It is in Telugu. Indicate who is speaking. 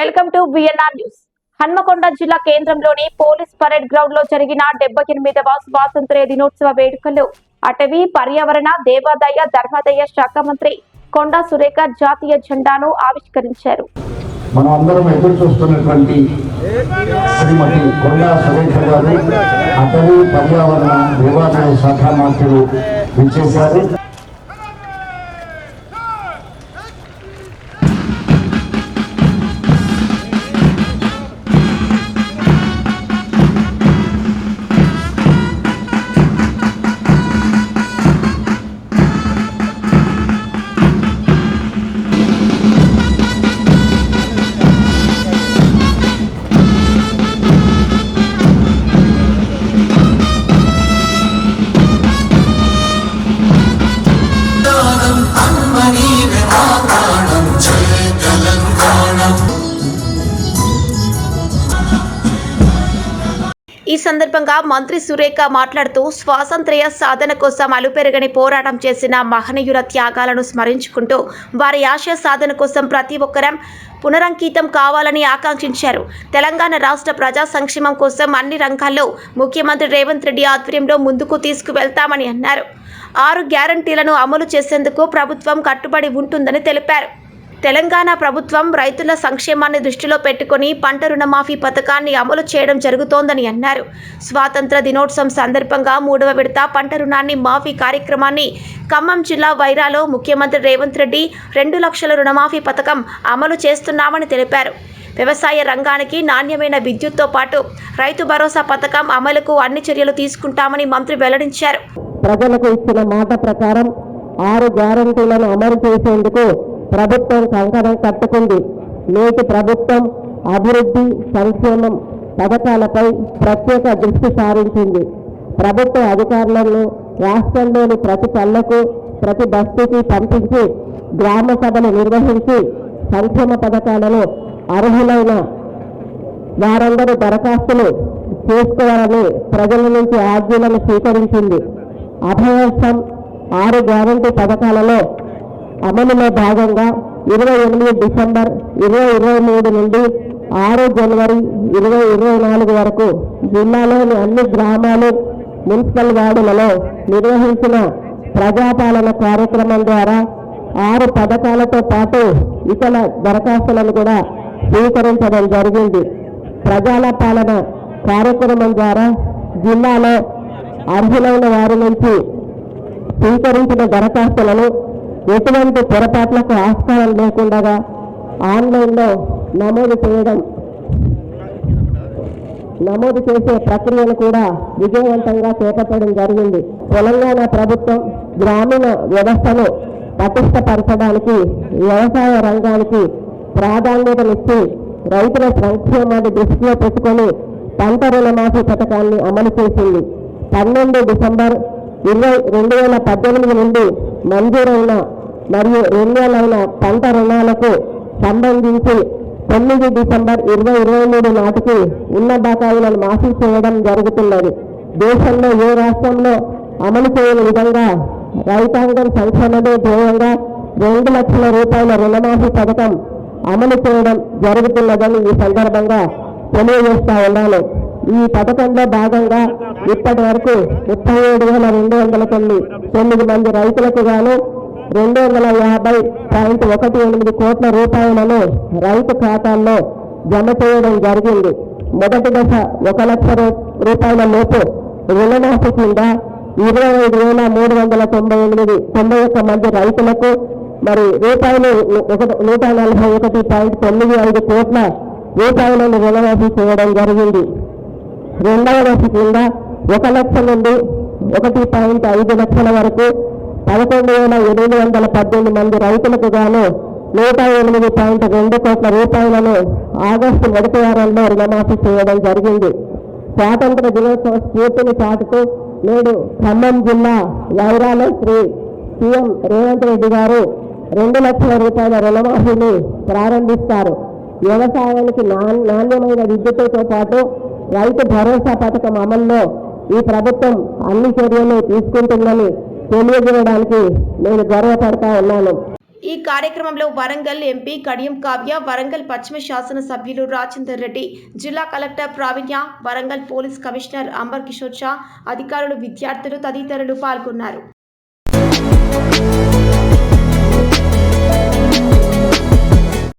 Speaker 1: Welcome to VNR news. Hanamkonda జిల్లా కేంద్రంలోని పోలీస్ పరేడ్ గ్రౌండ్ లో జరిగిన 78వ స్వాతంత్ర్య దినోత్సవ వేడుకల్లో అటవీ, పర్యావరణ, దేవాదాయ, ధర్మాదాయ శాఖ మంత్రి కొండా సురేఖ జాతీయ జెండాను ఆవిష్కరించారు.
Speaker 2: మనం అందరం ఎదురు చూస్తున్నటువంటి శ్రీమతి కొండా సురేఖ గారు అటవీ, పర్యావరణ, దేవాదాయ శాఖ మంత్రులు విచ్చేశారు.
Speaker 1: ఈ సందర్భంగా మంత్రి సురేఖ మాట్లాడుతూ స్వాతంత్ర్య సాధన కోసం అలుపెరగని పోరాటం చేసిన మహనీయుల త్యాగాలను స్మరించుకుంటూ వారి ఆశయ సాధన కోసం ప్రతి ఒక్కరం పునరంకితం కావాలని ఆకాంక్షించారు. తెలంగాణ రాష్ట్ర ప్రజా సంక్షేమం కోసం అన్ని రంగాల్లో ముఖ్యమంత్రి రేవంత్ రెడ్డి ఆధ్వర్యంలో ముందుకు తీసుకువెళ్తామని అన్నారు. 6 గ్యారంటీలను అమలు చేసేందుకు ప్రభుత్వం కట్టుబడి ఉంటుందని తెలిపారు. తెలంగాణ ప్రభుత్వం రైతుల సంక్షేమాన్ని దృష్టిలో పెట్టుకుని పంట రుణమాఫీ పథకాన్ని అమలు చేయడం జరుగుతోందని అన్నారు. స్వాతంత్ర దినోత్సవం సందర్భంగా 3వ విడత పంట రుణాన్ని మాఫీ కార్యక్రమాన్ని ఖమ్మం జిల్లా వైరాలో ముఖ్యమంత్రి రేవంత్ రెడ్డి 2 లక్షల రుణమాఫీ పథకం అమలు చేస్తున్నామని తెలిపారు. వ్యవసాయ రంగానికి నాణ్యమైన విద్యుత్తో పాటు రైతు భరోసా పథకం అమలుకు అన్ని చర్యలు తీసుకుంటామని మంత్రి వెల్లడించారు.
Speaker 3: ప్రజలకు ఇచ్చిన మాట ప్రకారం 6 గ్యారంటీలను అమలు చేసేందుకు ప్రభుత్వం కంకణం కట్టుకుంది. నేటి ప్రభుత్వం అభివృద్ధి, సంక్షేమం పథకాలపై ప్రత్యేక దృష్టి సారించింది. ప్రభుత్వ అధికారులను రాష్ట్రంలోని ప్రతి పల్లెకు, ప్రతి బస్తీకి పంపించి గ్రామ సభలు నిర్వహించి సంక్షేమ పథకాలను అర్హులైన వారందరూ దరఖాస్తులు చేసుకోవాలని ప్రజల నుంచి ఆర్జీలను స్వీకరించింది. అభయస్థం 6 గ్యారంటీ పథకాలలో అమలులో భాగంగా 28 డిసెంబర్ 2023 నుండి 6 జనవరి 2024 వరకు జిల్లాలోని అన్ని గ్రామాలు, మున్సిపల్ వార్డులలో నిర్వహించిన ప్రజాపాలన కార్యక్రమం ద్వారా 6 పథకాలతో పాటు ఇతర దరఖాస్తులను కూడా స్వీకరించడం జరిగింది. ప్రజల పాలన కార్యక్రమం ద్వారా జిల్లాలో అర్హులైన వారి నుంచి స్వీకరించిన దరఖాస్తులను ఎటువంటి పొరపాట్లకు ఆస్కారం లేకుండా ఆన్లైన్లో నమోదు చేసే ప్రక్రియను కూడా విజయవంతంగా చేపట్టడం జరిగింది. తెలంగాణ ప్రభుత్వం గ్రామీణ వ్యవస్థను పటిష్టపరచడానికి, వ్యవసాయ రంగానికి ప్రాధాన్యతనిచ్చి రైతుల సంక్షేమాన్ని దృష్టిలో పెట్టుకొని పంట రుణమాఫీ పథకాన్ని అమలు చేసింది. 12 డిసెంబర్ 2018 నుండి మంజూరైన మరియు రెన్యువల్ పంట రుణాలకు సంబంధించి 9 డిసెంబర్ 2023 నాటికి ఉన్న బకాయిలను మాఫీ చేయడం జరుగుతున్నది. దేశంలో ఏ రాష్ట్రంలో అమలు చేయని విధంగా రైతాంగం సంక్షేమమే ధ్యేయంగా 2 లక్షల రూపాయల రుణమాఫీ పథకం అమలు చేయడం జరుగుతున్నదని ఈ సందర్భంగా తెలియజేస్తా ఉన్నాను. ఈ పథకంలో భాగంగా ఇప్పటి వరకు 37,209 మంది రైతులకు గాను 250.18 కోట్ల రూపాయలను రైతు ఖాతాల్లో జమ చేయడం జరిగింది. మొదటి దశ 1 లక్ష రూపాయల లోపు రుణమాఫీ కింద 25,391 మంది రైతులకు మరి రూపాయలు 141.95 కోట్ల రూపాయలను రుణమాఫీ చేయడం జరిగింది. రెండవ దశ కింద 1 లక్ష నుండి 1.5 లక్షల వరకు 11,818 మంది రైతులకు గాను 108.2 కోట్ల రూపాయలను ఆగస్టు 1వ వారంలో రుణమాఫీ చేయడం జరిగింది. స్వాతంత్ర దినోత్సవ స్ఫూర్తిని చాటుతూ నేడు ఖమ్మం జిల్లా వైరాలో సీఎం రేవంత్ రెడ్డి గారు 2 లక్షల రూపాయల రుణమాఫీని ప్రారంభిస్తారు. వ్యవసాయానికి నాణ్యమైన విద్యుత్తుతో పాటు రైతు భరోసా పథకం అమల్లో ఈ ప్రభుత్వం అన్ని చర్యలు తీసుకుంటుందని తెలియజేయడానికి నేను గర్వపడతా ఉన్నాను.
Speaker 1: ఈ కార్యక్రమంలో వరంగల్ ఎంపీ కడియం కావ్య, వరంగల్ పశ్చిమ శాసన సభ్యులు రాజేందర్ రెడ్డి, జిల్లా collector Praveenya, Warangal police commissioner Ambar Kishore Shah, అధికారులు, విద్యార్థులు తదితరులు పాల్గొన్నారు.